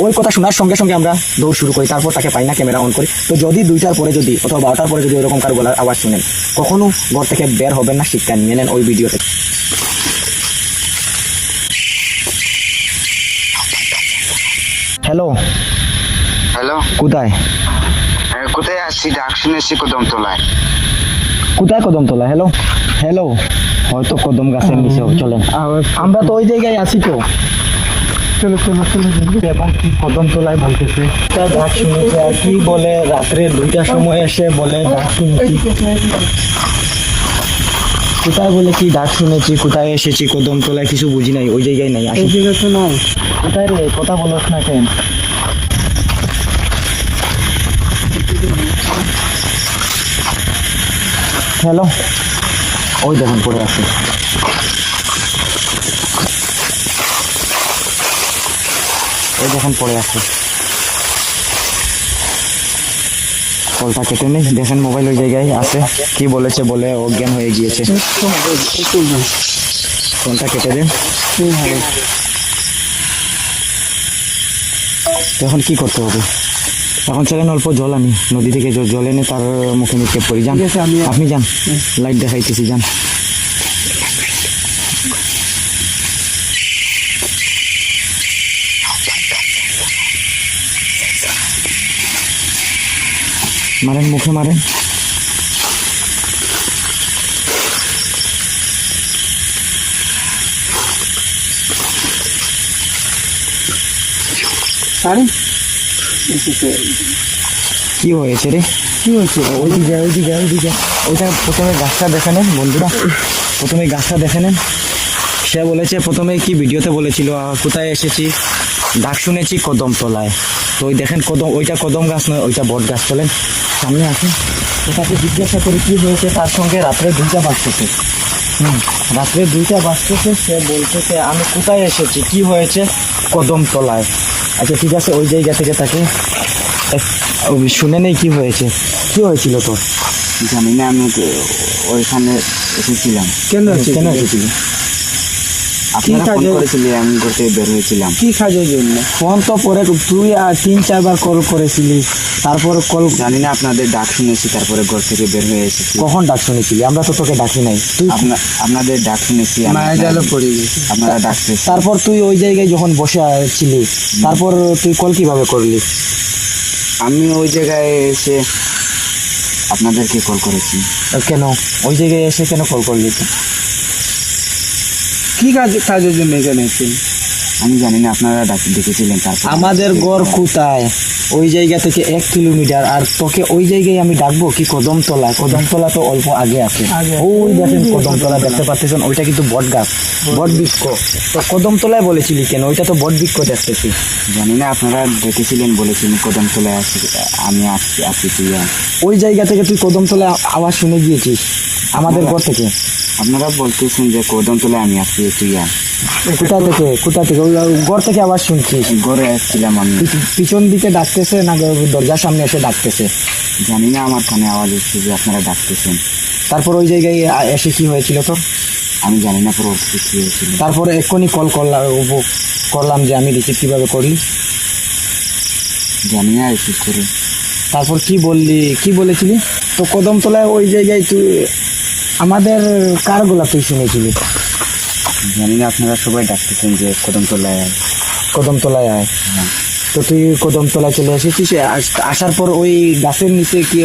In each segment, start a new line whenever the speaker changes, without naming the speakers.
ওই কথা শোনার সঙ্গে সঙ্গে আমরা দৌড় শুরু করি, তারপর তাকে পাই না, ক্যামেরা অন করি। তো যদি 2টার পরে যদি অথবা 12টার পরে যদি ওইরকম কারো গলার আওয়াজ শুনেন, কখনো ঘর থেকে বের হবেন না, শিক্ষা নিয়ে নেন ওই ভিডিওতে। হ্যালো
হ্যালো,
কোথায়?
কোথায় আসছি? ডাক শুনেছি কদমতলায়।
কোথায় কদমতলা? হ্যালো হ্যালো, হয়তো কদম গাছের নিচে। চলেন, আমরা তো ওই জায়গায় আছি তো। চলো চলো চলো। এবং কি কদমতলায় বলতেছে ডাক শুনেছে, আর কি বলে রাত্রে 2টার সময় এসে বলে ডাক শুনেছি। কোথায় বলে কি ডাক শুনেছি, কোথায় এসেছি? কদমতলায় কিছু বুঝি নাই, ওই জায়গায় নাই। ওই জায়গায় তো নাই। কোথায় রে? কথা বলছ না কেন? হ্যালো, ওই দেখুন পড়ে আছে। ওই দেখুন পড়ে আছে। কলটা কেটে নেই, দেখেন মোবাইল ওই জায়গায় আছে। কি বলেছে বলে অজ্ঞান হয়ে গিয়েছে। ফোনটা কেটে দেন। এখন কি করতে হবে? এখন চলেন অল্প জল আনি, নদী থেকে জল এনে তার মুখে নিক্ষেপ করি। যান, আপনি যান, লাইট দেখাইতেছি, যান। মারেন, মুখে মারেন। আরে কি হয়েছে রে? কি হয়েছে? ওইদিকে ওইদিকে ওইদিকে ওইটা প্রথমে গাছটা দেখে নেন বন্ধুরা, প্রথমে গাছটা দেখে নেন। সে বলেছে প্রথমে কি ভিডিওতে বলেছিল কোথায় এসেছি, ডাক শুনেছি কদমতলায়। তো ওই দেখেন কদম, ওইটা কদম গাছ নয়, ওইটা বট গাছ। চলেন সামনে আসুন, ওটাকে জিজ্ঞাসা করি কি হয়েছে। তার সঙ্গে রাত্রে 2টা বাজতেছে। রাত্রে 2টা বাজতেছে। সে বলতেছে আমি কোথায় এসেছি, কি হয়েছে? কদমতলায়। আচ্ছা ঠিক আছে, ওই জায়গা থেকে তাকে শুনে নেই কি হয়েছে। কি হয়েছিল তোর?
জানি না, আমি তো ওইখানে এসেছিলাম।
কেন এসেছিলি?
আপনারা ফোন করেছিলেন, আমি ঘর থেকে বের হয়েছিলাম।
কি কাজের জন্য? ফোন তো পরে তুই 3-4 বার কল করেছিলি, তারপর কল।
জানি না, আপনাদের ডাক শুনেছি, তারপরে ঘর থেকে বের হয়ে এসেছি।
কখন ডাক শুনেছিলি? আমরা তো তোকে ডাকি নাই। তুই
আপনাদের ডাক শুনেছি, আপনারা ডাকতে।
তারপর তুই ওই জায়গায় যখন বসে ছিলি, তারপর তুই কল কিভাবে করলি?
আমি ওই জায়গায় এসে আপনাদেরকে কল করেছি।
কেন ওই জায়গায় এসে কেন কল করলি? কি কাজের জন্য এখানে এসেছিস?
আমি জানি না, আপনারা ডেকেছিলেন। তারপর
আমাদের গড় কোথায়? ওই জায়গা থেকে 1 কিলোমিটার। আর তোকে ওই জায়গায় আমি ডাকবো কি? কদমতলা। কদমতলা তো অল্প আগে আছে। ওই দেখেন কদমতলা দেখতে পাচ্ছেন, ওইটা কিন্তু বট গাছ, বট বৃক্ষ। তো কদমতলায় বলেছিলি কেন? ওইটা তো বট বৃক্ষ দেখতেছি।
জানি না, আপনারা ডেকেছিলেন, বলেছিলেন কদমতলায় আসি, আমি আসছি। তুই
ওই জায়গা থেকে তুই কদমতলা আওয়াজ শুনে গিয়েছিস আমাদের ঘর থেকে?
আপনারা বলতেছেন যে কদমতলায় আমি আসছি, তুই
কোথা থেকে ওই ঘর থেকে আওয়াজ শুনছিস?
ঘরে আসছিলাম আমি।
পিছন দিকে ডাকতেছে না দরজার সামনে এসে ডাকতেছে?
জানি না, আমার কানে আওয়াজ হচ্ছে যে আপনারা ডাকতেছেন।
তারপর ওই জায়গায় এসে কি হয়েছিল তোর?
আমি জানি না পরবর্তী কি হয়েছিল।
তারপরে এক্ষুনি কল করলাম যে আমি রিসিভ কিভাবে করি?
জানি না রিসিভ করে।
তারপর কি বললি, কি বলেছিলি? তো কদমতলায় ওই জায়গায় তুই আমাদের কার গোলা তুই শুনেছিলি?
জানি না, আপনারা সবাই ডাকতেছেন যে কদমতলায় আয়,
কদমতলায় আয়। তো তুই কদমতলায় চলে এসেছিস। আসার পর ওই গাছের নিচে কি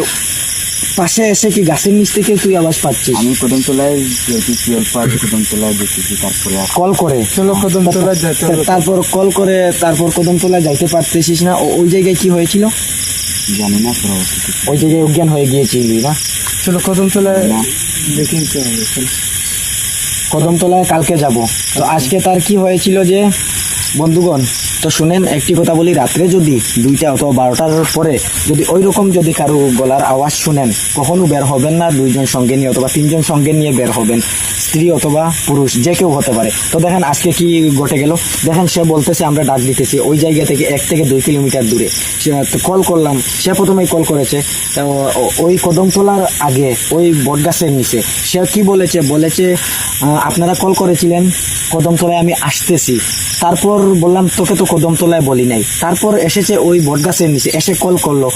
পাশে এসে কি গাছের নিচ থেকে তুই আওয়াজ পাচ্ছিস?
আমি কদমতলায় যেতেছি, অল্প কদমতলায় যেতেছি। তারপরে
কল করে চলো কদমতলায় যেতে, তারপর কল করে তারপর কদমতলায় যাইতে পারতেছিস না। ওই জায়গায় কি হয়েছিল?
জানি না, পরবর্তী
ওই জায়গায় অজ্ঞান হয়ে গিয়েছিলি না? চলো কদমতলায় দেখি কি হবে। কদমতলায় কালকে যাব। তো আজকে তার কি হয়েছিল যে বন্ধুগণ, তো শুনেন একটি কথা বলি, রাত্রে যদি 2টা অথবা 12টার পরে যদি ওই রকম যদি কারো গলার আওয়াজ শুনেন, কখনো বের হবেন না 2জন সঙ্গে নিয়ে অথবা 3জন সঙ্গে নিয়ে বের হবেন, স্ত্রী অথবা পুরুষ যে কেউ হতে পারে। তো দেখেন আজকে কি ঘটে গেল। দেখেন সে বলতেছে আমরা ডাক দিতেছি ওই জায়গা থেকে 1 থেকে 2 কিলোমিটার দূরে। সে কল করলাম, সে প্রথমেই কল করেছে ওই কদমতলার আগে ওই বটগাছের নিচে। সে কি বলেছে? আপনারা কল করেছিলেন কদমতলায় আমি আসতেছি। তারপর বললাম তোকে তো কদমতলায় বলি নাই, তারপর এসেছে ওই বটগাছের নিচে, এসে কল করলো,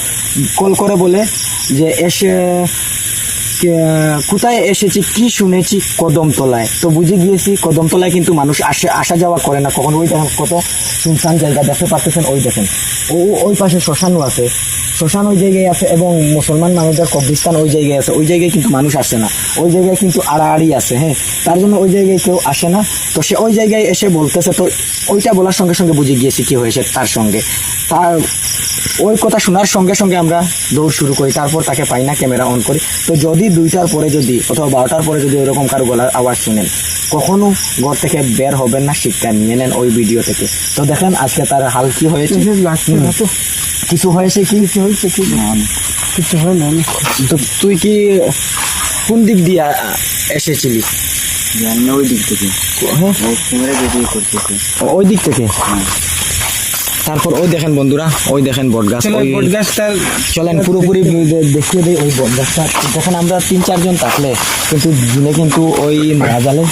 কল করে বলে যে এসে কোথায় এসেছি কি শুনেছি কদমতলায়। তো বুঝে গিয়েছি কদমতলায় কিন্তু মানুষ আসা যাওয়া করে না কখন। ওই দেখেন কত শুনশান জায়গা দেখতে পাচ্ছেন, ওই দেখেন ওই পাশে শ্মশানও আছে, শ্মশান ওই জায়গায় আছে এবং মুসলমান মানুষদের কবরস্থান ওই জায়গায় আছে। ওই জায়গায় কিন্তু মানুষ আসে না, ওই জায়গায় কিন্তু আড়াআড়ি আছে। হ্যাঁ, তার জন্য ওই জায়গায় কেউ আসে না। তো সে ওই জায়গায় এসে বলতেছে, তো ওইটা বলার সঙ্গে সঙ্গে বুঝে গিয়েছি কি হয়েছে তার সঙ্গে। তার ওই কথা শোনার সঙ্গে সঙ্গে আমরা দৌড় শুরু করি, তারপর তাকে পাই না, ক্যামেরা অন করি। তো যদি 2টার পরে যদি অথবা 12টার পরে যদি ওইরকম কারো গলার আওয়াজ শুনেন, কখনো ঘর থেকে বের হবেন না, শিক্ষা নিয়ে নেন ওই ভিডিও থেকে। তো দেখেন আজকে তার হাল কি হয়েছে। কিছু হয়েছে কি হয়েছে কি কিছু হয় না। তো তুই কি কোন দিক দিয়ে এসেছিলি?
জানি না, ওই দিক থেকে
হ্যাঁ,
ক্যামেরা ভিডিও করতেছে।
ওই দিক থেকে। তারপর ওই দেখেন বন্ধুরা, ওই দেখেন বটগাছ, ওই
বটগাছটার
চলেন পুরোপুরি দেখিয়ে দিই ওই বটগাছটা। দেখেন আমরা 3-4 জন থাকলে কিন্তু দিনে কিন্তু ওই মায়া জালে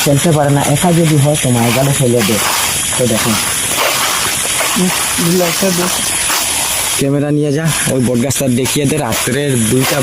ফেলতে পারে না, একা যদি হয় তো মায়া জালে ফেলে দেয়। তো দেখেন ক্যামেরা নিয়ে যা, ওই বটগাছটা দেখিয়ে দে। রাত্রের 2টা